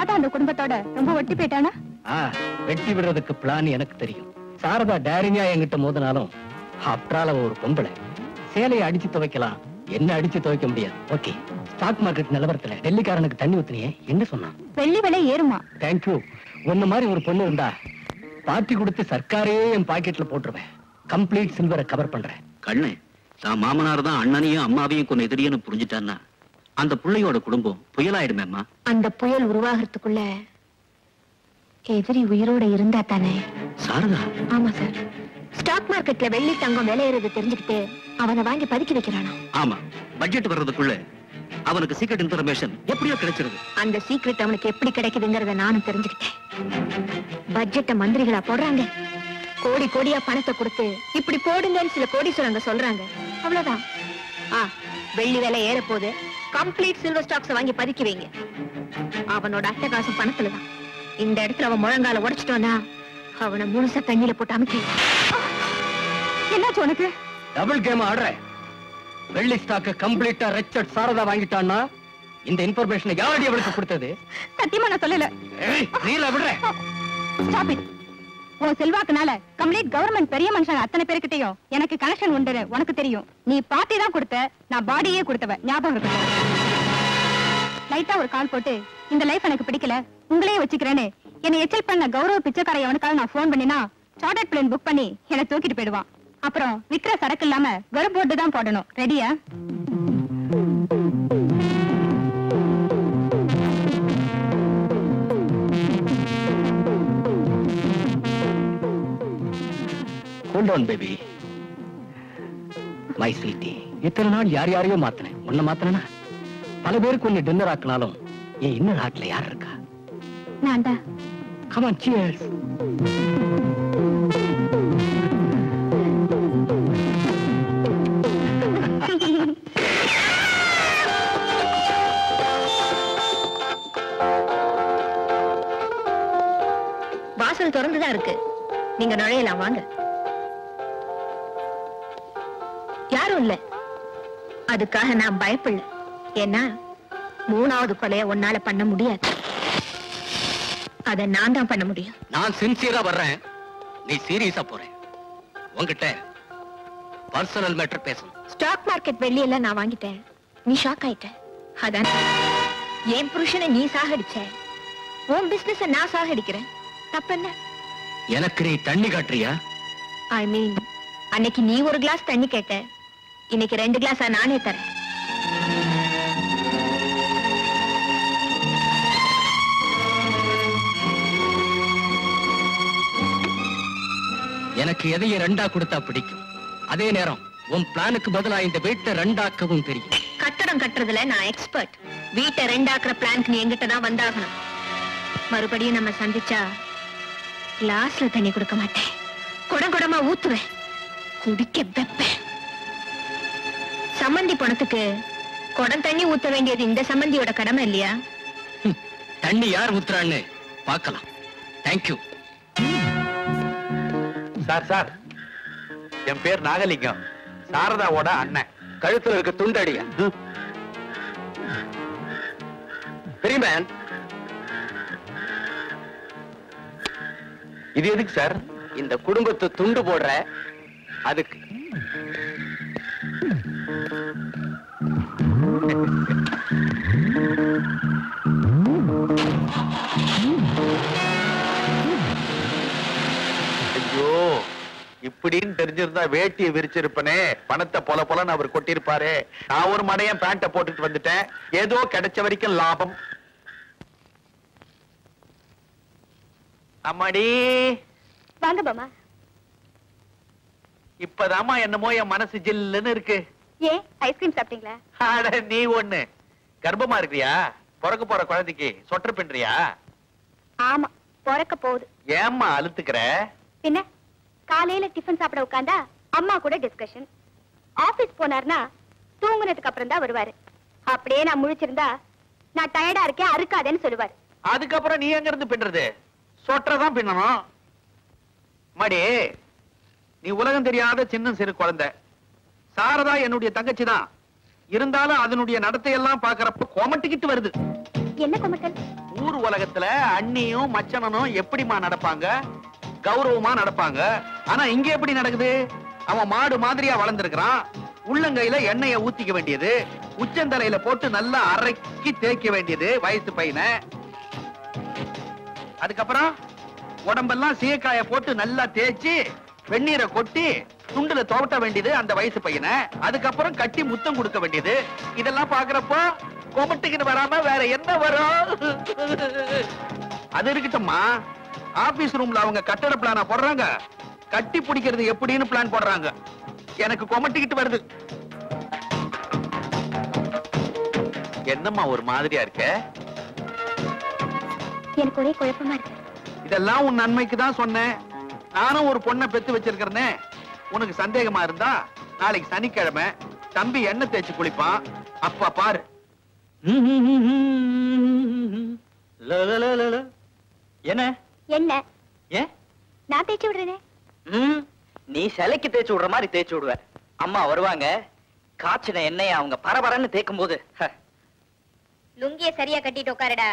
அதான் அந்த குடும்பத்தோட ரொம்ப ஒட்டி போயிட்டானா? வெட்டி விடுறதுக்கு பிளான் எனக்கு தெரியும். சாரதா டைரிங்கா என்கிட்ட மோதினாலும் ஆப்டரால ஒரு பொம்பளை. சேலையை அடிச்சு துவைக்கலாம், என்ன அடிச்சு துவைக்க முடியாது. ஓகே, ஸ்டாக் மார்க்கெட் நிலவரத்துல டெல்லிக்காரனுக்கு தண்ணி ஊத்துனியே, என்ன சொன்னான்? வெள்ளி விலை ஏறுமா? தேங்க்யூ. உன்ன மாதிரி ஒரு பொண்ணு இருந்தா பார்ட்டி கொடுத்து சர்க்காரே என் பாக்கெட்ல போட்டுருவேன். கம்ப்ளீட் சில்வரை கவர் பண்றேன். கண்ணு, தான் மாமனார் தான் அண்ணனையும் அம்மாவையும் கொண்டு எதிரின்னு புரிஞ்சுட்டான்னா அந்த பிள்ளையோட குடும்பம் புயலாயிடுமேம்மா. அந்த புயல் உருவாகிறதுக்குள்ள எதிரி உயிரோட இருந்தா தானே. சாரதா? ஆமா சார். ஸ்டாக் மார்க்கெட்ல வெள்ளி தங்கம் விலையேறது தெரிஞ்சுக்கிட்டு அவனை வாங்கி பதுக்கி வைக்கிறானா? ஆமா, பட்ஜெட் வர்றதுக்குள்ள அவனுக்கு சீக்ரெட் இன்ஃபர்மேஷன் எப்படியோ கிடைச்சிருது. அந்த சீக்ரெட் அவனுக்கு எப்படி கிடைக்குதுங்கறத நானும் தெரிஞ்சுக்கிட்டேன். பட்ஜெட்ட மந்திரிகளா போடுறாங்க, கோடி கோடியா பணத்தை கொடுத்து இப்படி போடுங்கன்னு சில கோடீஸ்வரங்க சொல்றாங்க. அவ்வளவுதான். வெள்ளி விலை ஏற போது கம்ப்ளீட் சில்வர் ஸ்டாக்ஸ் வாங்கி பதுக்கி வைங்க. அவனோட அட்டகாசம் பணத்துலதான். இந்த இடத்துல அவன் முழங்கால உடைச்சிட்டோன்னா அவனை முழுசா தண்ணியில போட்டு அமைக்க. என்னாச்சு உனக்கு? டபுள் கேம் ஆடுற. வெள்ளி ஸ்டாக் கம்ப்ளீட்டா ரெச்சட் சாரதா வாங்கிட்டான்னா இந்த இன்ஃபர்மேஷனை யாரடி அவளுக்கு கொடுத்தது? சத்தியமா நான் சொல்லல. நீல விடுற. Stop it. உன் செல்வாக்குனால கம்ப்ளீட் கவர்மெண்ட் பெரிய மனுஷங்க அத்தனை பேருக்கிட்டையும் எனக்கு கனெக்ஷன் உண்டு. உனக்கு தெரியும். நீ பார்ட்டி தான் கொடுத்த, நான் பாடியே கொடுத்தவ. ஞாபகம் இருக்கட்டும். லைட்டா ஒரு கால் போட்டு இந்த லைஃப் எனக்கு பிடிக்கல, உங்களையே வச்சுக்கிறேன்னு என்னை எச்சல் பண்ண கௌரவ பிச்சைக்கார எவனுக்காக நான் போன் பண்ணினா சார்ட்டர்ட் பிளேன் புக் பண்ணி என்னை தூக்கிட்டு போயிடுவான். அப்புறம் விக்கிற சரக்கு இல்லாம வெறும் போட்டு தான் போடணும். ரெடியா? Hold on, baby. My sweetie. இத்தனை நாள் யார் யாரையோ மாத்தினேன். உன்னை மாத்தினா பல பேருக்கு ஒன்னு டின்னர் ஆக்கினாலும் என் இன்னர் ஹார்ட்ல யார் இருக்கா? நான்டா. Come on, cheers. வாசல் திறந்துதான் இருக்கு, நீங்க நுழையலாம். வாங்க. யாரும் இல்ல, அதுக்காக நான் பயப்படல. ஏன்னா 3வது கொலைய உன்னால பண்ண முடியாது. அத நான் தான் பண்ண முடியும். நான் சின்சியரா வர்றேன், நீ சீரியஸா போற. உன்கிட்ட பர்சனல் மேட்டர் பேசணும். ஸ்டாக் மார்க்கெட் வெள்ளி எல்லாம் நான் வாங்கிட்டேன், நீ ஷாக் ஆயிட்ட. அதான் என் புருஷனை நீ சாகடிச்ச, உன் பிசினஸ் நான் சாகடிக்கிறேன். தப்பென்ன? எனக்கு நீ தண்ணி காட்டுறியா? ஐ மீன், அன்னைக்கு நீ ஒரு கிளாஸ் தண்ணி கேட்ட, இன்னைக்கு 2 கிளாஸா நானே தரேன். எனக்கு எதையும் 2ஆ கொடுத்தா பிடிக்கும். அதே நேரம் உன் பிளானுக்கு பதிலா இந்த வீட்டை 2ஆக்கவும் தெரியும். கட்டடம் கட்டுறதுல நான் எக்ஸ்பர்ட். வீட்டை 2ஆக்குற பிளானுக்கு நீ எங்கிட்ட தான் வந்தாகணும். மறுபடியும் நம்ம சந்திச்சா கிளாஸ்ல தண்ணி கொடுக்க மாட்டேன், குடம் குடமா ஊத்துவேன், குடிக்க வைப்பேன். சம்மந்தி பணத்துக்கு குடம் தண்ணி ஊத்த வேண்டியது இந்த சம்மந்தியோட கடமை இல்லையா? தண்ணி யார் ஊத்துறான்னு பார்க்கலாம். தேங்க்யூ. சார், என் பேர் நாகலிங்கம், சாரதாவோட அண்ணன். கழுத்துல இருக்க துண்டடியா? பெரியமேன், இது எதுக்கு சார்? இந்த குடும்பத்தை துண்டு போடுற அதுக்கு. ஐயோ, இப்படின்னு தெரிஞ்சிருந்தா வேட்டியை விரிச்சிருப்பனே, பணத்தை பொல பொலன்னு அவர் கொட்டிருப்பாரு. நான் ஒரு மடையன் பேண்ட போட்டுட்டு வந்துட்டேன், ஏதோ கிடைச்ச வரைக்கும் லாபம். அம்மாடி வாங்க பாமா. இப்பதாமா என்னமோ என் மனசு ஜில்லுன்னு இருக்கு. ஏன் ஐஸ்கிரீம் சாப்பிட்டீங்களா? அட நீ ஒண்ணு, கர்ப்பமா இருக்கிறியா? பிறக்க போற குழந்தைக்கு சொட்டர் பின்றியா? ஆமா, பிறக்க போகுது. ஏம்மா அழுத்துக்கிற? என்ன, காலையில டிஃபன் சாப்பிட உட்கார்ந்தா அம்மா கூட டிஸ்கஷன். ஆபீஸ் போனார்னா தூங்குனதுக்கு அப்புறம் தான் வருவாரு. அப்படியே நான் முழிச்சிருந்தா நான் டயர்டா இருக்கேன் அறுக்காதேன்னு சொல்லுவாரு. அதுக்கப்புறம் நீ எங்க இருந்து பின்றது? சொட்டதான் பின்னணும். மடி, நீ உலகம் தெரியாத சின்ன சிறு குழந்தை. சாரதா என்னுடைய தங்கச்சி தான். இருந்தாலும் அதனுடைய நடத்தையெல்லாம் பாக்குறப்ப கோமட்டிக்கிட்டு வருது. என்ன குமட்டல்? ஊர் உலகத்துல அண்ணியும் மச்சனனும் எப்படிமா நடப்பாங்க? கௌரவமா நடப்பாங்க. ஆனா இங்க எப்படி நடக்குது? அவன் மாடு மாதிரியா வளர்ந்திருக்கிறான். உள்ளங்கையில எண்ணெய ஊத்திக்க வேண்டியது, உச்சந்தலையில போட்டு நல்லா அரைக்கி தேய்க்க வேண்டியது வயசு பையனை. அதுக்கப்புறம் உடம்பெல்லாம் சீக்காய போட்டு நல்லா தேய்ச்சி வெந்நீரை கொட்டி துண்டுல துவட்ட வேண்டியது அந்த வயசு பையனை. அதுக்கப்புறம் கட்டி முத்தம் கொடுக்க வேண்டியது. இதெல்லாம் பாக்குறப்போ கொமட்டுக்கிட்டு வராம வேற என்ன வரும்? அது இருக்கட்டும்மா, ஆபீஸ் ரூம்ல அவங்க கட்டட பிளான போடுறாங்க, கட்டி பிடிக்கிறது எப்படின்னு பிளான் போடுறாங்க. எனக்கு கொமட்டிக்கிட்டு வருது. என்னம்மா ஒரு மாதிரியா இருக்க? எனக்கு ஒரே குழப்பமா இருக்கு. இதெல்லாம் உன் நன்மைக்கு தான் சொன்னேன். நானும் ஒரு பொண்ணை பெத்து வச்சிருக்கிறேனே. உனக்கு சந்தேகமா இருந்தா நாளைக்கு சனிக்கிழமை தம்பி எண்ணெய் தேய்ச்சி குளிப்பான், அப்பா பாரு. என்ன என்ன? ஏன் நான் தேய்ச்சி விடுறேனே. நீ சிலைக்கு தேய்ச்சி விடுற மாதிரி தேய்ச்சி விடுவ. அம்மா வருவாங்க, காய்ச்சின எண்ணெய அவங்க பரபரன்னு தேய்க்கும் போது லுங்கிய சரியா கட்டிட்டு உட்காருடா.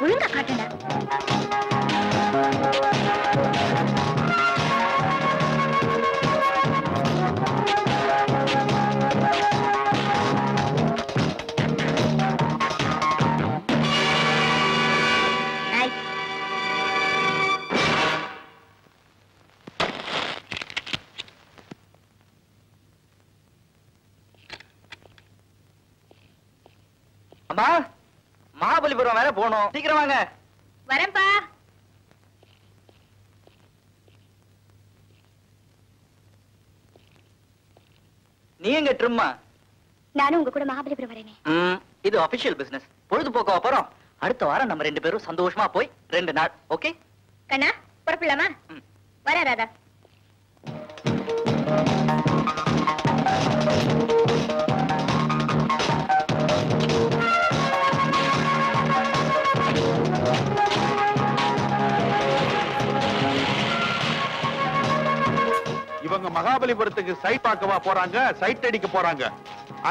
ஒழுங்கா காட்டுடா. அம்மா, மகாபலிபுரம் வேற போனோம், சீக்கிரம் வாங்க. வரேன்பா. நீ எங்க ட்ரிம்மா? நானும் உங்க கூட மகாபலிபுரம் வரேனே. இது அபிஷியல் பிசினஸ். பொழுதுபோக்க அப்புறம் அடுத்த வாரம் நம்ம 2 பேரும் சந்தோஷமா போய் 2 நாள். ஓகே கண்ணா, புறப்படலாமா? வர ராதா. இவங்க மகாபலிபுரத்துக்கு சைட் பார்க்கவா போறாங்க, சைட் அடிக்க போறாங்க.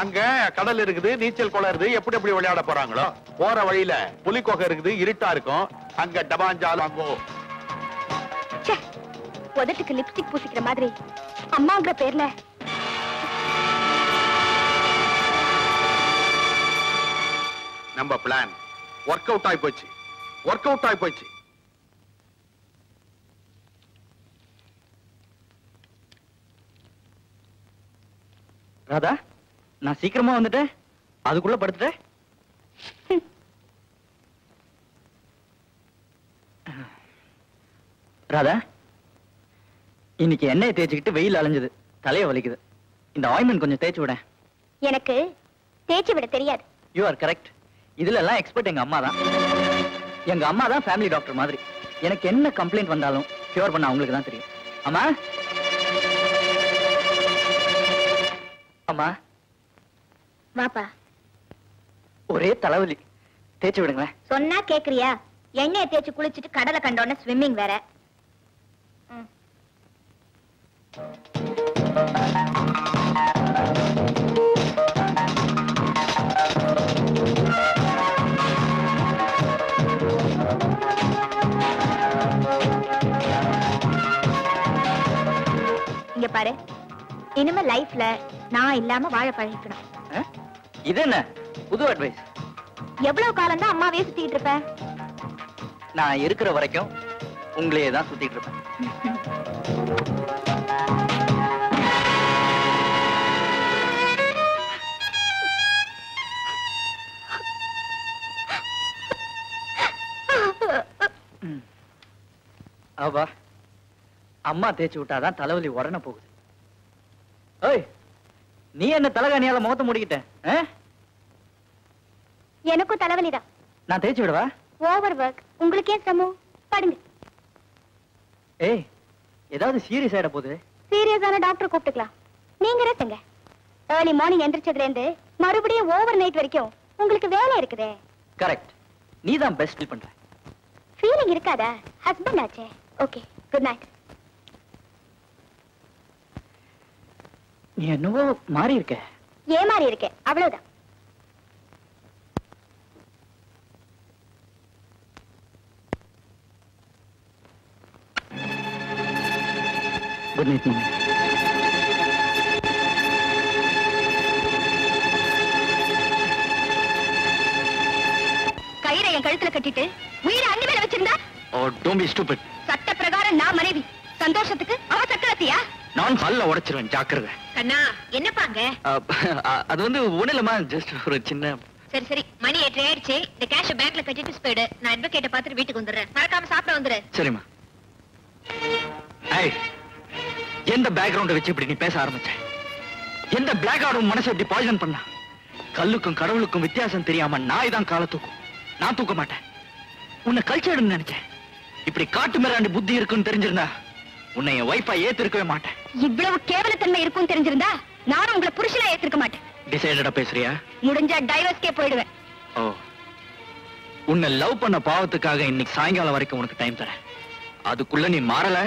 அங்க கடல் இருக்குது, நீச்சல் குளம் இருக்குது, எப்படி எப்படி விளையாட போறாங்களோ. போற வழியில புலிக்கொகை இருக்குது, இருட்டா இருக்கும். அங்க டபாஞ்சால் அங்கோ. உதட்டுக்கு லிப்ஸ்டிக் பூசிக்கிற மாதிரி அம்மாங்கிற பேர்ல நம்ம பிளான் ஒர்க் அவுட் ஆயி போச்சு. ஒர்க் அவுட் ஆயி போச்சு. ராதா, நான் சீக்கிரமா வந்துட்டேன், அதுக்குள்ள படுத்துட்டேன். ராதா, இன்னைக்கு எண்ணெயை தேய்ச்சிக்கிட்டு வெயில் அலைஞ்சது, தலைய வலிக்குது. இந்த ஆயின்மெண்ட் கொஞ்சம் தேய்ச்சி விட. எனக்கு தேய்ச்சி விட தெரியாது. You are correct. இதுல எல்லாம் எக்ஸ்பர்ட் எங்க அம்மா தான். எங்க அம்மா தான் ஃபேமிலி டாக்டர் மாதிரி. எனக்கு என்ன கம்ப்ளைண்ட் வந்தாலும் கியூர் பண்ண அவங்களுக்கு தான் தெரியும். அம்மா, அம்மா வாப்பா. ஒரே தலைவலி, தேய்ச்சி விடுங்களேன். சொன்னா கேக்குறியா? எண்ணெயை தேய்ச்சி குளிச்சிட்டு கடலை கண்டோன்னு ஸ்விம்மிங் வேற. இங்க பாரு, இனிமே லைஃப்ல நான் இல்லாம வாழ பழகிக்கணும். இது என்ன புது அட்வைஸ்? எவ்வளவு காலம் தான் அம்மாவே சுத்திட்டு இருப்ப? நான் இருக்கிற வரைக்கும் உங்களையே தான் சுத்திட்டு இருப்பேன். அவா, அம்மா தேய்ச்சி விட்டாதான் தலைவலி உடனே போகுது. ஏய், நீ என்ன தலகாணியால முகத்தை முடிக்கிட்ட? எனக்கும் தலைவலிதான். நான் தேய்ச்சி விடவா? Over work. உங்களுக்கு ஏன் சமம்? படுங்க. ஏய், ஏதாவது சீரியஸ் ஆயிட போகுது. சீரியஸான டாக்டர் கூப்பிட்டுக்கலாம். நீங்க ரெஸ்ட்ங்க. ஏர்லி மார்னிங் எந்திரிச்சதுல இருந்து மறுபடியும் ஓவர் நைட் வரைக்கும் உங்களுக்கு வேலை இருக்குதே. கரெக்ட். நீ தான் பெஸ்ட் ஃபீல் பண்ற. ஃபீலிங் இருக்காதா? ஹஸ்பண்ட் ஆச்சே. Okay, good night. நீ என்னவோ மாறி இருக்க. ஏமாறி இருக்கேன், அவ்வளவுதான். குட் நைட் மாமி. கயிறை என் கழுத்துல கட்டிட்டு உயிரை அண்ணி மேல வச்சிருந்தா? ஓ டோன்ட் பீ ஸ்டூபிட். சட்ட பிரகாரம் நான் மனைவி. சந்தோஷத்துக்கு அவ சக்கரத்தியா? நான் பல்ல உடைச்சிருவேன், ஜாக்கிரதை. கண்ணா, என்னப்பாங்க? அது வந்து ஒண்ணுலமா, ஜஸ்ட் ஒரு சின்ன. சரி சரி, மணி 8 ஆயிடுச்சு. இந்த கேஷ் பேங்க்ல கட்டிட்டு போயிடு. நான் அட்வொகேட்ட பாத்துட்டு வீட்டுக்கு வந்துடுறேன். மறக்காம சாப்பிட வந்துரு. சரிம்மா. ஏய், எந்த பேக்ரவுண்ட வச்சு இப்படி நீ பேச ஆரம்பிச்ச? எந்த பிளாக் ஆடும் மனசை இப்படி பாய்சன் பண்ணா? கல்லுக்கும் கடவுளுக்கும் வித்தியாசம் தெரியாம நாய் தான் கால தூக்கும். நான் தூக்க மாட்டேன். உன்னை கல்ச்சர்னு நினைச்சேன். இப்படி காட்டு மிராண்டி புத்தி இருக்குன்னு தெரிஞ்சிருந்தா உன்னை என் வைஃபா ஏத்திருக்கவே மாட்டேன். இவ்வளவு கேவலத்தன்மை இருக்கும் தெரிஞ்சிருந்தா நானும் உங்களை புருஷனா ஏத்திருக்க மாட்டேன். டிசைடடா பேசுறியா? முடிஞ்சா டைவர்ஸ்க்கே போயிடுவேன். ஓ, உன்னை லவ் பண்ண பாவத்துக்காக இன்னைக்கு சாயங்காலம் வரைக்கும் உனக்கு டைம் தரேன். அதுக்குள்ள நீ மாறல,